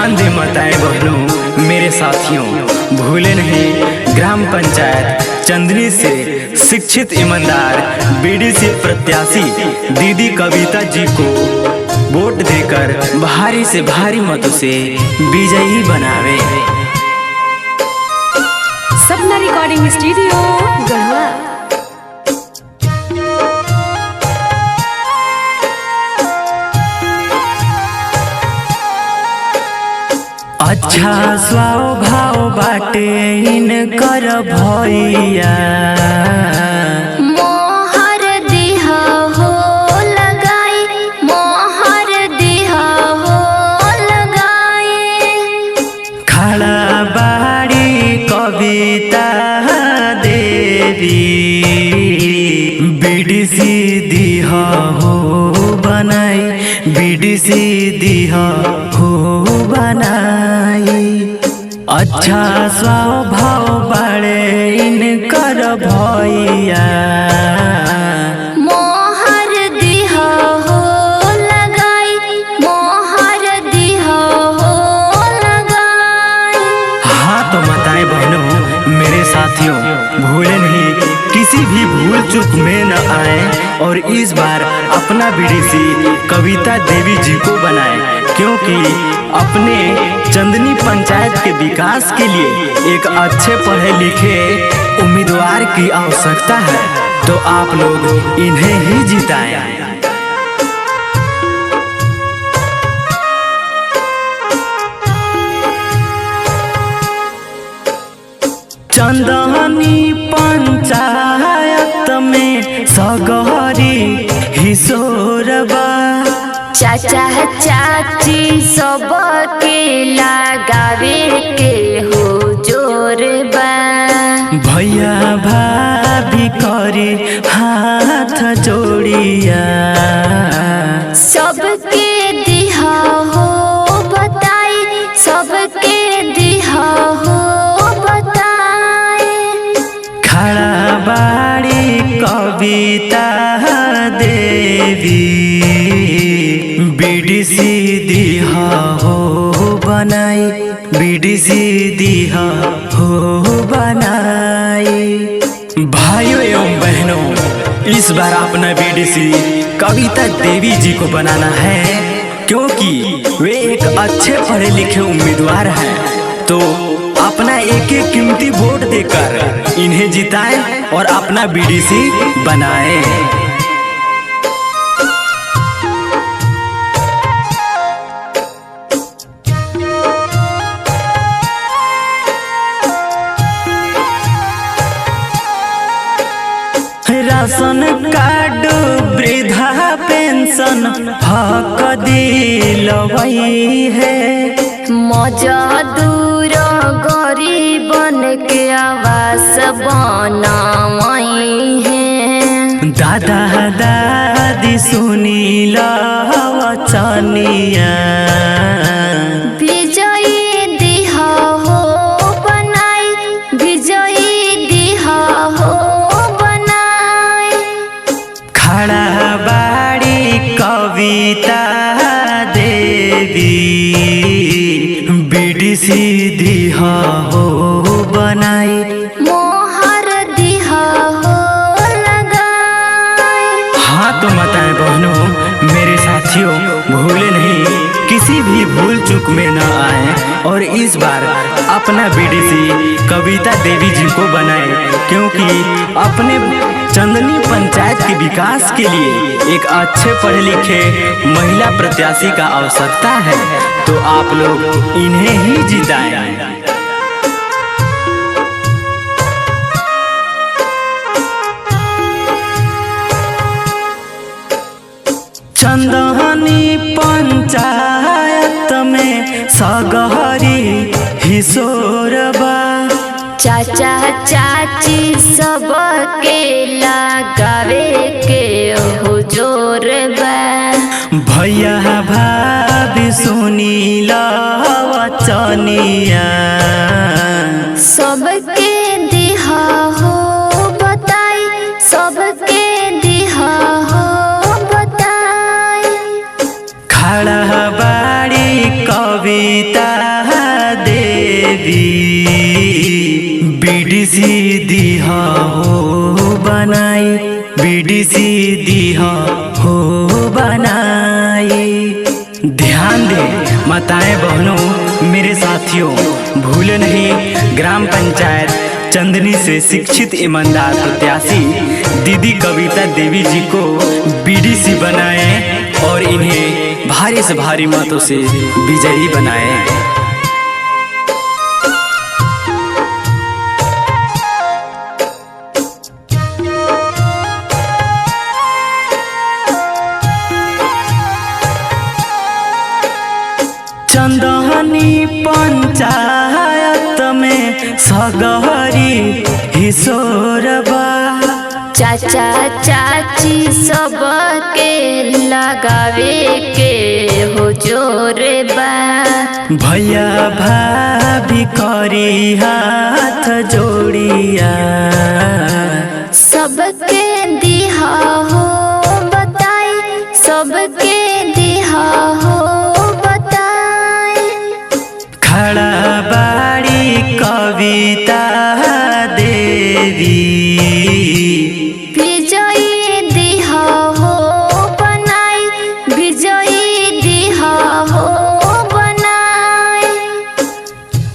ध्यान दे माताएं बहनों मेरे साथियों, भूले नहीं ग्राम पंचायत चंदनी से शिक्षित ईमानदार बीडीसी प्रत्याशी दीदी कविता जी को वोट देकर भारी से भारी मतों से विजयी बनावे। सपना रिकॉर्डिंग स्टूडियो गढ़वा। अच्छा स्वभाव बाटे इनकर भैया, मोहर दिहा हो लगाई, मोहर दिहा हो लगाई। खड़ा बाड़ी कविता देवी बीडीसी दिहा हो बनाई, बीडीसी दिहा हो बनाई। अच्छा स्वभाव बड़े इनकर भैया, मोहर दिहा हो लगाई, मोहर दिहा हो लगाई। हाँ तो माताएं बहनों मेरे साथियों, भूले नहीं किसी भी भूल चूक में न आए और इस बार अपना बीडीसी कविता देवी जी को बनाए, क्योंकि अपने चंदनी पंचायत के विकास के लिए एक अच्छे पढ़े लिखे उम्मीदवार की आवश्यकता है। तो आप लोग इन्हें ही जिताएं। चंदनी पंचायत में सगहरी हिसोरबा, चाचा चाची सबके लगावे के हो जोरबा। भैया भाभी करे हाथ जोड़िया, सबके दिहा हो बताई, सबके दिहा हो बताई। खड़ा बाड़ी कविता देवी बीडीसी दिहा हो बनाई, बीडीसी दिहा हो बनाई। भाइयों एवं बहनों इस बार अपना बीडीसी कविता देवी जी को बनाना है, क्योंकि वे एक अच्छे पढ़े लिखे उम्मीदवार हैं। तो अपना एक एक कीमती वोट देकर इन्हें जिताएं और अपना बीडीसी बनाएं। राशन कार्ड वृद्धा पेंशन हक दिलवई है, मजदूर गरीबन के आवास बनावई है। दादा दादी सुनील वचनिया, विजयी दिहा हो बनाई, विजयी दिहा हो बनाई। खड़ा बाड़ी कविता देवी बीडीसी दिहा हो बनाई, मोहर दिहा हो लगाई। हाँ तो माताएं बहनों मेरे साथियों, भूले नहीं किसी भी भूल चूक में न आए और इस बार अपना बीडीसी कविता देवी जी को बनाए, क्योंकि अपने चंदनी पंचायत के विकास के लिए एक अच्छे पढ़े लिखे महिला प्रत्याशी का आवश्यकता है। तो आप लोग इन्हें ही जिताएं। चंदनी पंचायत में सगहरी हिसोरबा, चाचा चाची सबके लगावे के हो जोरबा। भैया भाभी सुनील वचनिया, सबके दिहा हो बताई, सबके दिहा हो बताई। खड़ा बाड़ी कविता बीडीसी दीहा हो बनाई, बीडीसी दीहा हो बनाई। ध्यान दे माताएं बहनों मेरे साथियों, भूले नहीं ग्राम पंचायत चंदनी से शिक्षित ईमानदार प्रत्याशी दीदी कविता देवी जी को बीडीसी बनाए और इन्हें भारी से भारी मतों से विजयी बनाए। चंदनी पंचायत में सगहरी हिसोरबा, चाचा चाची सबके लगावे के हो जोरे बा। भैया भाभी करी हाथ जोड़िया, सबके दिहा हो बताई, सबके दिहा हो बताई। खड़ा